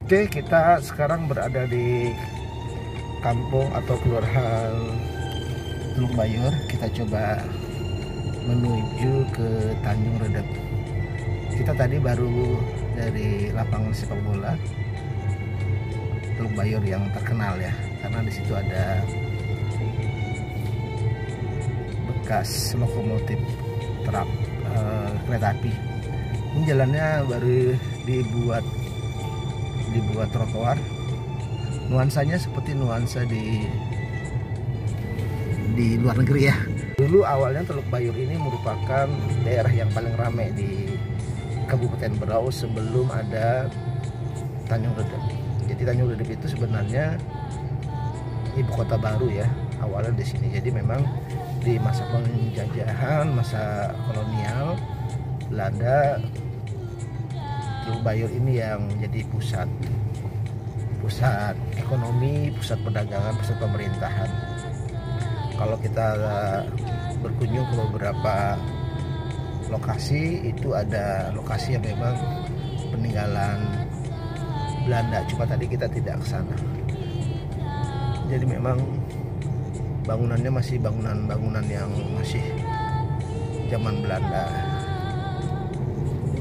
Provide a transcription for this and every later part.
Oke, kita sekarang berada di kampung atau kelurahan Teluk Bayur. Kita coba menuju ke Tanjung Redep. Kita tadi baru dari lapangan sepak bola Teluk Bayur yang terkenal ya, karena di situ ada bekas lokomotif truk kereta api. Ini jalannya baru dibuat trotoar. Nuansanya seperti nuansa di luar negeri ya. Dulu awalnya Teluk Bayur ini merupakan daerah yang paling ramai di Kabupaten Berau sebelum ada Tanjung Redep. Jadi Tanjung Redep itu sebenarnya ibu kota baru ya, awalnya di sini. Jadi memang di masa penjajahan, masa kolonial Belanda, Teluk Bayur ini yang jadi pusat ekonomi, pusat perdagangan, pusat pemerintahan. Kalau kita berkunjung ke beberapa lokasi, itu ada lokasi yang memang peninggalan Belanda, cuma tadi kita tidak ke sana. Jadi memang bangunannya masih bangunan yang masih zaman Belanda.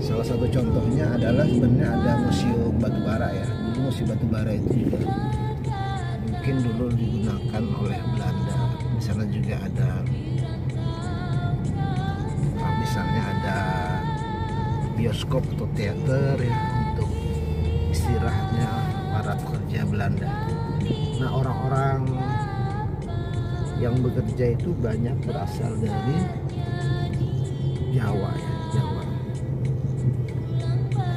Salah satu contohnya adalah sebenarnya ada museum batubara ya. Dulu museum batubara itu juga mungkin dulu digunakan oleh Belanda. Di sana juga ada, misalnya ada bioskop atau teater ya, untuk istirahatnya para pekerja Belanda. Nah, orang-orang yang bekerja itu banyak berasal dari Jawa ya, Jawa.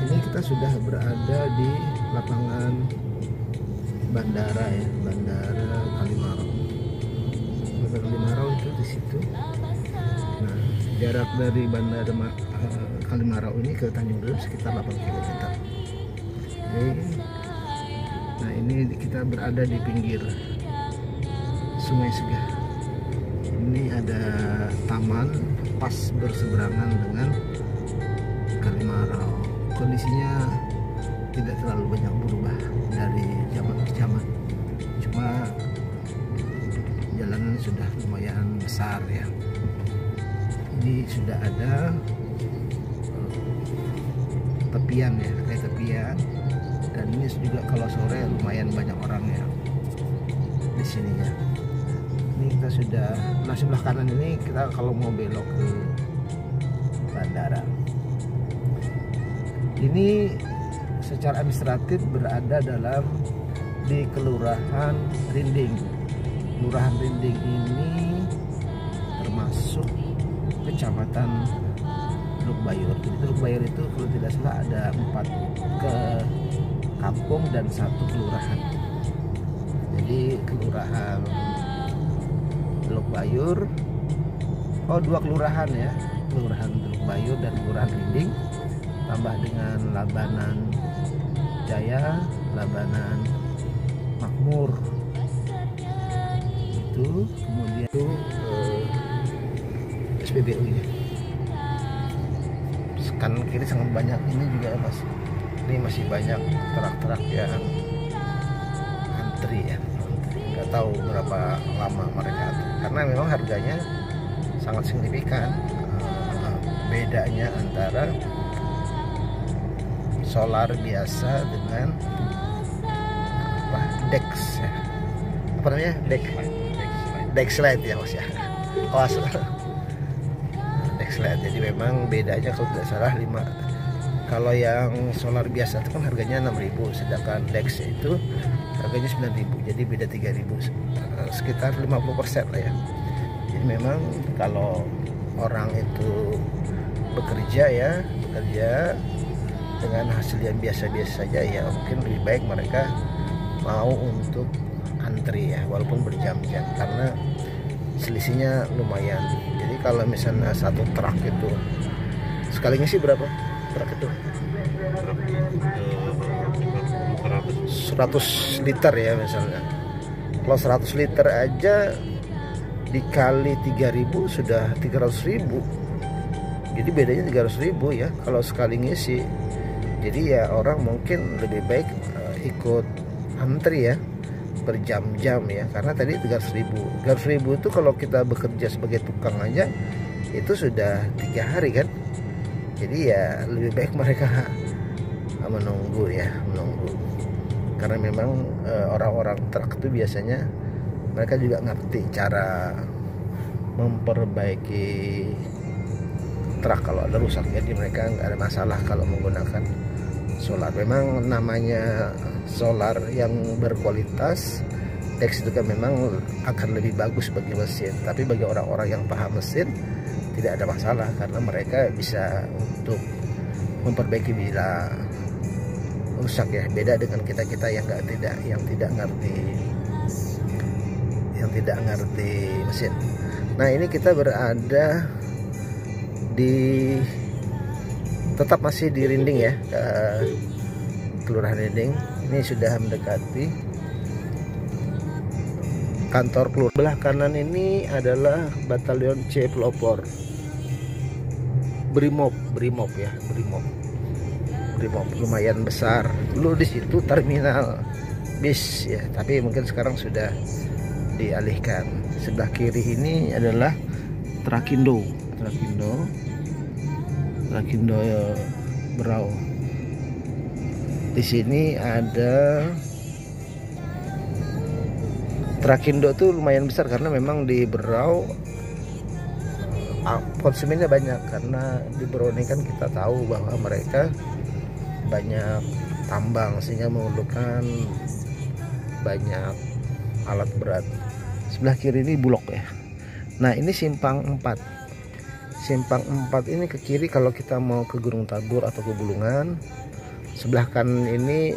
Ini kita sudah berada di lapangan bandara ya, Bandara Kalimarau. Bandara Kalimarau itu di situ. Nah, jarak dari Bandara Kalimarau ini ke Tanjung Redep sekitar 8 km. Nah, ini kita berada di pinggir Sungai Segah. Ini ada taman pas berseberangan dengan Kalimarau. Kondisinya tidak terlalu banyak berubah dari zaman ke zaman, cuma jalanan sudah lumayan besar ya. Ini sudah ada tepian ya, kayak tepian, dan ini juga kalau sore lumayan banyak orangnya di sini ya. Ini kita sudah, nah sebelah kanan ini kita kalau mau belok ke bandara. Ini secara administratif berada di Kelurahan Rinding. Kelurahan Rinding ini termasuk Kecamatan Teluk Bayur. Jadi Teluk Bayur itu kalau tidak salah ada 4 ke kampung dan 1 kelurahan. Jadi Kelurahan Teluk Bayur, 2 kelurahan ya, Kelurahan Teluk Bayur dan Kelurahan Rinding, tambah dengan Labanan Jaya, Labanan Makmur itu, kemudian itu SPBU nya. Kanan kiri sangat banyak, ini juga ya Mas, ini masih banyak truk-truk yang antri ya, nggak tahu berapa lama mereka antri, karena memang harganya sangat signifikan. Bedanya antara solar biasa dengan Dex ya. Apa namanya? Dex slide ya Mas ya. Dex slide. Jadi memang bedanya kalau tidak salah 5. Kalau yang solar biasa itu kan harganya 6.000, sedangkan Dex itu harganya 9.000. Jadi beda 3.000, sekitar 50% lah ya. Jadi memang kalau orang itu bekerja dengan hasil yang biasa-biasa saja ya, mungkin lebih baik mereka mau untuk antri ya, walaupun berjam-jam, karena selisihnya lumayan. Jadi kalau misalnya 1 truk itu sekali ngisi berapa truk itu? 100 liter ya misalnya. Kalau 100 liter aja dikali 3.000 sudah 300.000. Jadi bedanya 300.000 ya kalau sekali ngisi. Jadi ya orang mungkin lebih baik ikut antri ya berjam-jam ya, karena tadi 300.000 itu kalau kita bekerja sebagai tukang aja itu sudah 3 hari kan. Jadi ya lebih baik mereka menunggu karena memang orang-orang truk itu biasanya mereka juga ngerti cara memperbaiki truk kalau ada rusak, jadi mereka nggak ada masalah kalau menggunakan solar. Memang namanya solar yang berkualitas Dex itu kan memang akan lebih bagus bagi mesin, tapi bagi orang-orang yang paham mesin tidak ada masalah karena mereka bisa untuk memperbaiki bila rusak ya. Beda dengan kita yang tidak ngerti mesin. Nah, ini kita berada tetap masih di Rinding ya, Kelurahan Rinding. Ini sudah mendekati kantor kelurahan. Belah kanan ini adalah Batalion C Pelopor, Brimob ya, Brimob lumayan besar. Dulu di situ terminal bis ya, tapi mungkin sekarang sudah dialihkan. Sebelah kiri ini adalah Trakindo Berau. Di sini ada Trakindo tuh lumayan besar karena memang di Berau konsumennya banyak, karena di Berau ini kan kita tahu bahwa mereka banyak tambang sehingga memerlukan banyak alat berat. Sebelah kiri ini Bulog ya. Nah, ini simpang 4 ini ke kiri kalau kita mau ke Gunung Tabur atau ke Bulungan. Sebelah kanan ini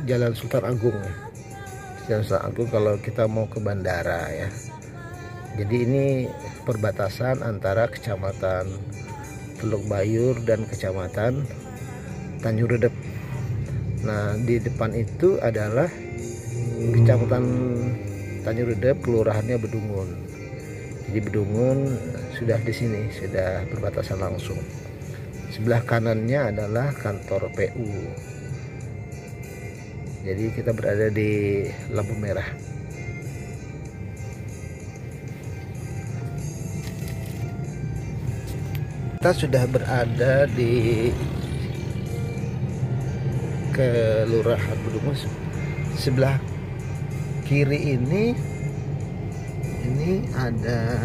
Jalan Sultan Agung ya. Jalan Sultan Agung kalau kita mau ke bandara ya. Jadi ini perbatasan antara Kecamatan Teluk Bayur dan Kecamatan Tanjung Redep. Nah, di depan itu adalah Kecamatan Tanjung Redep, kelurahannya Bedungun. Jadi Bedungun sudah di sini, sudah perbatasan langsung. Sebelah kanannya adalah kantor PU. Jadi kita berada di lampu merah. Kita sudah berada di Kelurahan Bedungun. Sebelah kiri ini ada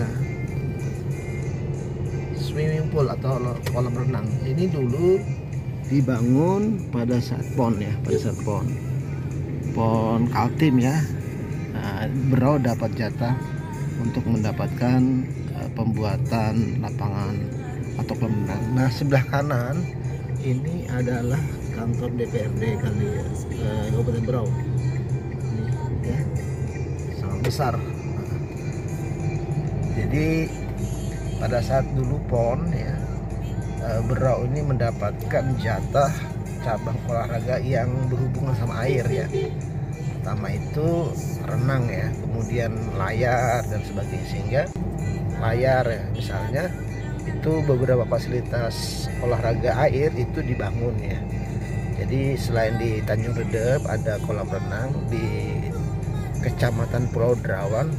swimming pool atau kolam renang. Ini dulu dibangun pada saat PON ya, PON Kaltim ya. Nah, Berau dapat jatah untuk mendapatkan pembuatan lapangan atau kolam renang. Nah, sebelah kanan ini adalah kantor DPRD kali ya, Kabupaten Berau. Ini ya, sangat besar. Jadi pada saat dulu PON ya, Berau ini mendapatkan jatah cabang olahraga yang berhubungan sama air ya. Pertama itu renang ya, kemudian layar dan sebagainya. Sehingga layar ya, misalnya itu beberapa fasilitas olahraga air itu dibangun ya. Jadi selain di Tanjung Redep ada kolam renang, di Kecamatan Pulau Derawan,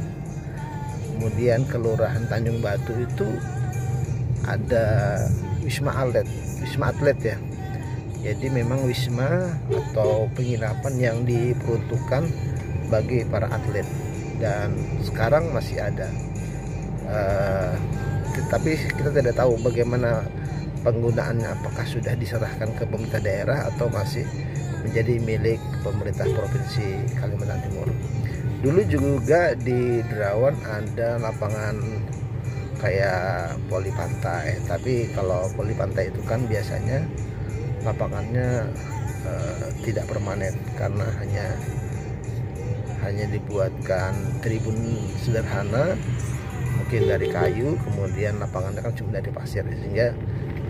kemudian Kelurahan Tanjung Batu itu ada Wisma Atlet ya. Jadi memang wisma atau penginapan yang diperuntukkan bagi para atlet, dan sekarang masih ada. Tapi kita tidak tahu bagaimana penggunaannya, apakah sudah diserahkan ke pemerintah daerah atau masih menjadi milik pemerintah Provinsi Kalimantan Timur. Dulu juga di Derawan ada lapangan kayak voli pantai, tapi kalau voli pantai itu kan biasanya lapangannya tidak permanen karena hanya dibuatkan tribun sederhana, mungkin dari kayu, kemudian lapangannya kan cuma dari pasir, sehingga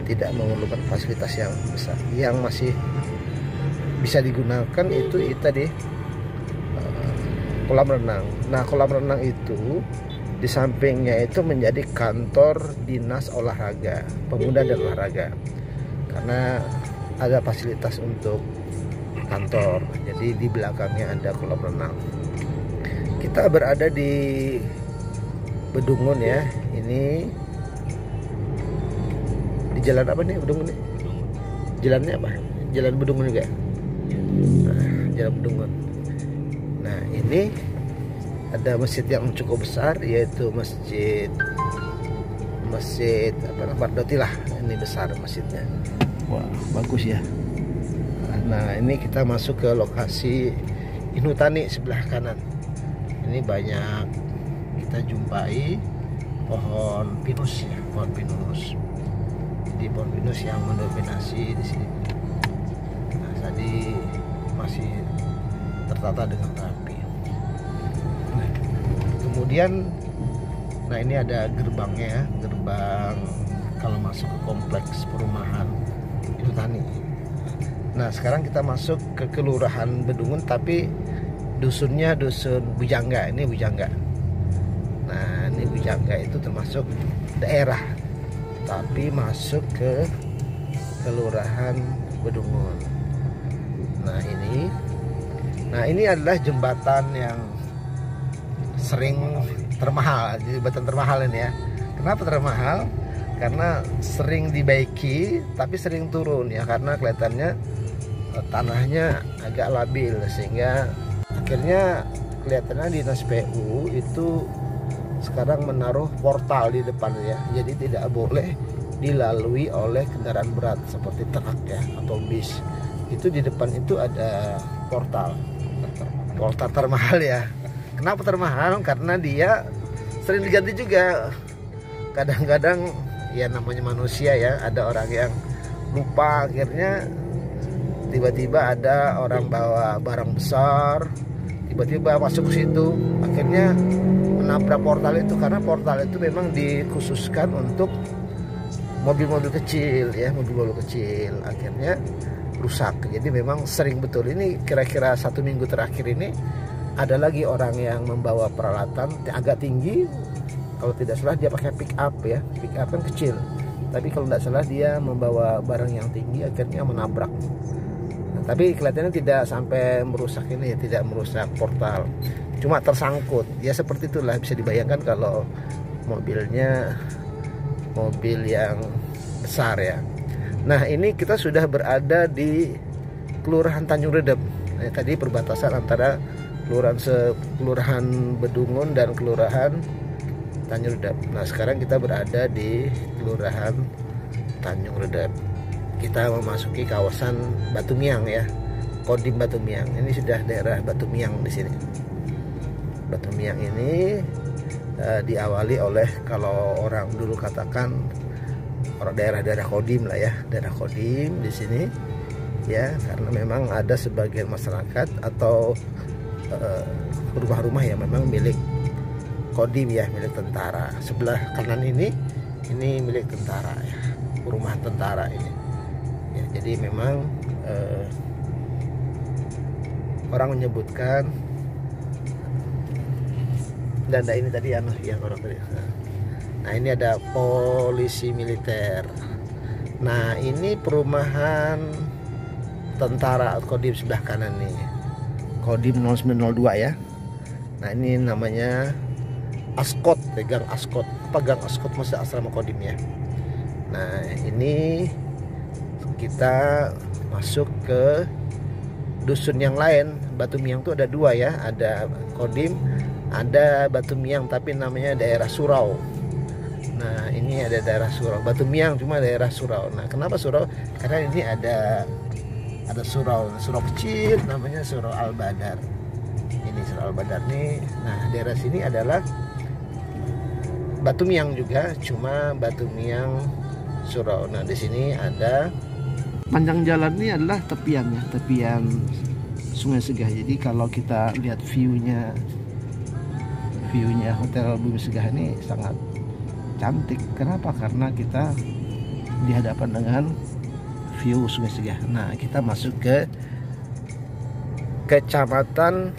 tidak memerlukan fasilitas yang besar. Yang masih bisa digunakan itu tadi kolam renang. Nah, kolam renang itu di sampingnya itu menjadi kantor dinas olahraga, pemuda dan olahraga, karena ada fasilitas untuk kantor. Jadi di belakangnya ada kolam renang. Kita berada di Bedungun ya. Ini di jalan apa nih Bedungun nih? Jalannya apa? Jalan Bedungun juga. Nah, jalan Bedungun. Nah, ini ada masjid yang cukup besar, yaitu masjid Mardoti lah. Ini besar masjidnya. Wah, bagus ya. Nah, ini kita masuk ke lokasi Inutani sebelah kanan. Ini banyak kita jumpai pohon pinus ya, pohon pinus. Jadi pohon pinus yang mendominasi di sini. Nah, tadi masih tertata dengan rapi. Nah, kemudian, nah ini ada gerbangnya ya, gerbang kalau masuk ke kompleks perumahan Inutani. Nah, sekarang kita masuk ke Kelurahan Bedungun, tapi dusunnya dusun Bujangga. Ini Bujangga. Nah, ini Bujangga itu termasuk daerah, tapi masuk ke Kelurahan Bedungun. Nah ini adalah jembatan yang sering termahal, jembatan termahal ini ya. Kenapa termahal? Karena sering dibaiki, tapi sering turun ya, karena kelihatannya tanahnya agak labil, sehingga akhirnya kelihatannya dinas PU itu sekarang menaruh portal di depan ya, jadi tidak boleh dilalui oleh kendaraan berat seperti truk ya atau bis. Itu di depan itu ada portal termahal ya. Kenapa termahal? Karena dia sering diganti juga. Kadang-kadang ya namanya manusia ya, ada orang yang lupa, akhirnya tiba-tiba ada orang bawa barang besar, tiba-tiba masuk ke situ, akhirnya menabrak portal itu. Karena portal itu memang dikhususkan untuk mobil-mobil kecil ya, mobil-mobil kecil, akhirnya rusak. Jadi memang sering betul. Ini kira-kira 1 minggu terakhir ini ada lagi orang yang membawa peralatan agak tinggi. Kalau tidak salah dia pakai pick up ya, pick up kan kecil, tapi kalau tidak salah dia membawa barang yang tinggi, akhirnya menabrak. Nah, tapi kelihatannya tidak sampai merusak ini ya, tidak merusak portal, cuma tersangkut ya. Seperti itulah, bisa dibayangkan kalau mobilnya mobil yang besar ya. Nah, ini kita sudah berada di Kelurahan Tanjung Redep. Nah, tadi perbatasan antara Kelurahan Bedungun dan Kelurahan Tanjung Redep. Nah, sekarang kita berada di Kelurahan Tanjung Redep. Kita memasuki kawasan Batu Miang ya, Kodim Batu Miang. Ini sudah daerah Batu Miang di sini. Batu Miang ini diawali oleh, kalau orang dulu katakan, orang daerah-daerah Kodim lah ya, daerah Kodim di sini ya, karena memang ada sebagian masyarakat atau rumah-rumah yang memang milik Kodim ya, milik tentara. Sebelah kanan ini milik tentara ya, perumahan tentara ini ya. Jadi memang orang menyebutkan, dan ini tadi yang orang tadi. Nah, ini ada polisi militer. Nah, ini perumahan tentara Kodim sebelah kanan nih, Kodim 0902 ya. Nah, ini namanya Askot, Gang Askot. Apa Gang Askot, masa asrama Kodim ya. Nah, ini kita masuk ke dusun yang lain. Batu Miang itu ada 2 ya, ada Kodim, ada Batu Miang, tapi namanya daerah Surau. Nah, ini ada daerah Surau, Batu Miang cuma daerah Surau. Nah, kenapa Surau? Karena ini ada surau kecil namanya Surau Al-Badar. Ini Surau Al-Badar nih. Nah, daerah sini adalah Batu Miang juga, cuma Batu Miang Surau. Nah, di sini ada panjang jalan ini adalah tepiannya, tepian Sungai Segah. Jadi kalau kita lihat view-nya Hotel Bumi Segah ini sangat cantik. Kenapa? Karena kita dihadapan dengan view Sungai Segah. Nah, kita masuk ke Kecamatan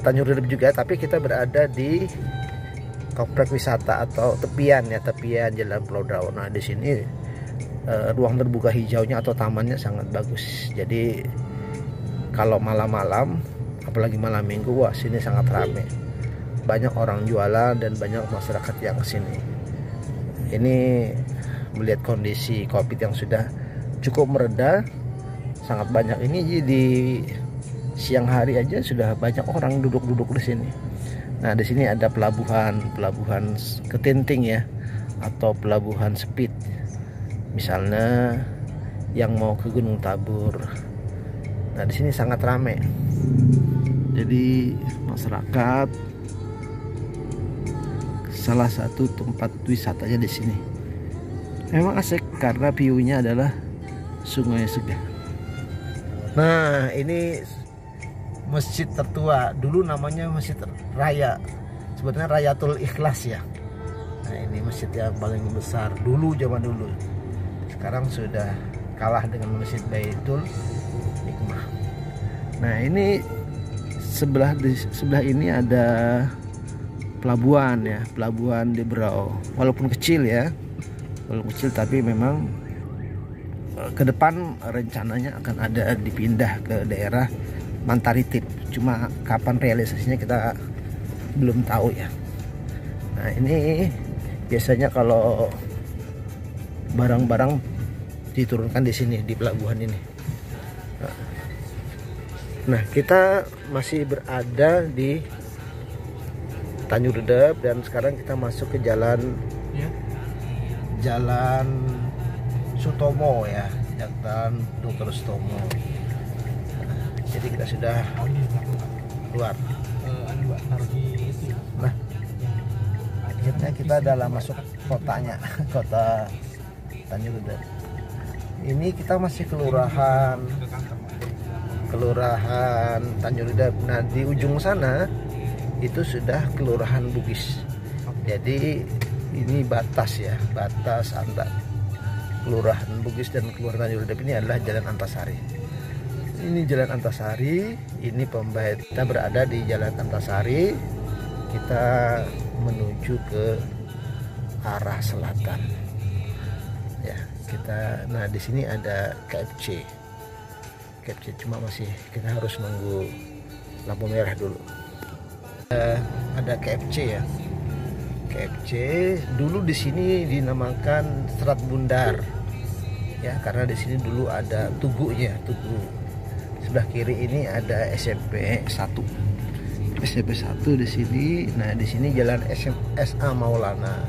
Tanjung Redep juga, tapi kita berada di kompleks wisata atau tepian Jalan Pulau Dao. Nah, di sini ruang terbuka hijaunya atau tamannya sangat bagus. Jadi kalau malam-malam, apalagi malam minggu, wah sini sangat ramai. Banyak orang jualan dan banyak masyarakat yang kesini. Ini melihat kondisi COVID yang sudah cukup mereda, sangat banyak. Ini di siang hari aja sudah banyak orang duduk-duduk di sini. Nah, di sini ada pelabuhan Ketinting ya, atau pelabuhan Speed. Misalnya yang mau ke Gunung Tabur. Nah, di sini sangat ramai. Jadi masyarakat, salah satu tempat wisatanya di sini. Memang asik karena view-nya adalah Sungai Segar. Nah, ini masjid tertua. Dulu namanya Masjid Raya. Sebetulnya Rayatul Ikhlas ya. Nah, ini masjid yang paling besar dulu, zaman dulu. Sekarang sudah kalah dengan Masjid Baitul Hikmah. Nah, ini sebelah ini ada pelabuhan ya, pelabuhan di Berau. Walaupun kecil ya, tapi memang ke depan rencananya akan ada dipindah ke daerah Mantaritip. Cuma kapan realisasinya kita belum tahu ya. Nah, ini biasanya kalau barang-barang diturunkan di sini, di pelabuhan ini. Nah, kita masih berada di Tanjung Redep dan sekarang kita masuk ke jalan Sutomo ya, Jalan Dr. Sutomo. Jadi kita sudah keluar. Nah, akhirnya kita dalam masuk kotanya, kota Tanjung Redep. Ini kita masih kelurahan Tanjung Redep. Nah, di ujung sana itu sudah kelurahan Bugis. Jadi ini batas ya, batas antara kelurahan Bugis dan kelurahan Tanjung Redep ini adalah Jalan Antasari. Ini Jalan Antasari, ini Pembait. Kita berada di Jalan Antasari. Kita menuju ke arah selatan. Ya, nah di sini ada KFC, cuma masih kita harus nunggu lampu merah dulu. Ada KFC ya. KFC dulu di sini dinamakan Serat Bundar ya, karena di sini dulu ada tugunya, tugu. Sebelah kiri ini ada SMP 1 di sini. Nah, di sini jalan SA Maulana.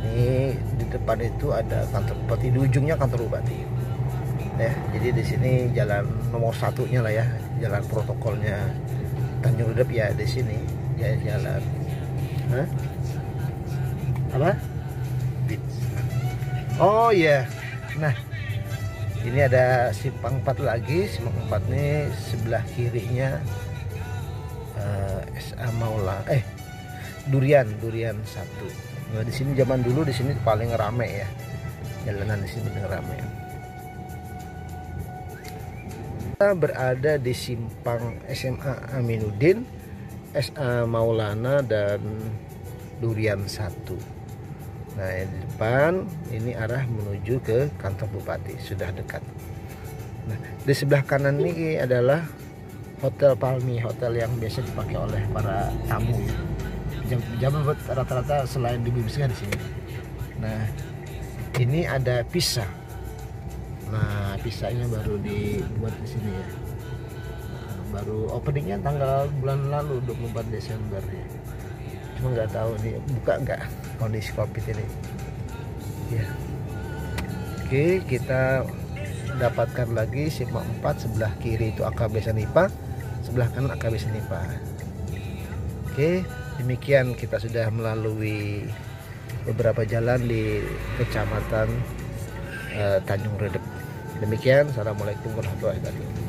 Ini di depan itu ada kantor bupati, di ujungnya kantor bupati. Ya, jadi di sini jalan nomor satunya lah ya, jalan protokolnya Tanjung Redep ya di sini. Ya, jalan. Hah? Apa? Oh iya. Nah, ini ada simpang 4 lagi. Simpang 4 ini sebelah kirinya SA Maula Durian 1. Nah, di sini zaman dulu di sini paling ramai ya. Jalanan di sini paling ramai. Kita berada di simpang SMA Aminuddin, SA Maulana dan Durian 1. Nah, di depan ini arah menuju ke kantor bupati, sudah dekat. Nah, di sebelah kanan ini adalah Hotel Palmi, hotel yang biasa dipakai oleh para tamu. Jam rata-rata selain di Bibisnya di sini. Nah, ini ada pizza. Nah, pizzanya baru dibuat di sini ya. Nah, baru openingnya tanggal bulan lalu 24 Desember ya. Cuma nggak tahu nih buka nggak kondisi COVID ini. Ya. Oke, kita dapatkan lagi simpang 4, sebelah kiri itu AKB Sanipa, sebelah kanan AKB Sanipa. Oke, demikian kita sudah melalui beberapa jalan di Kecamatan Tanjung Redep. Demikian, assalamualaikum warahmatullahi wabarakatuh.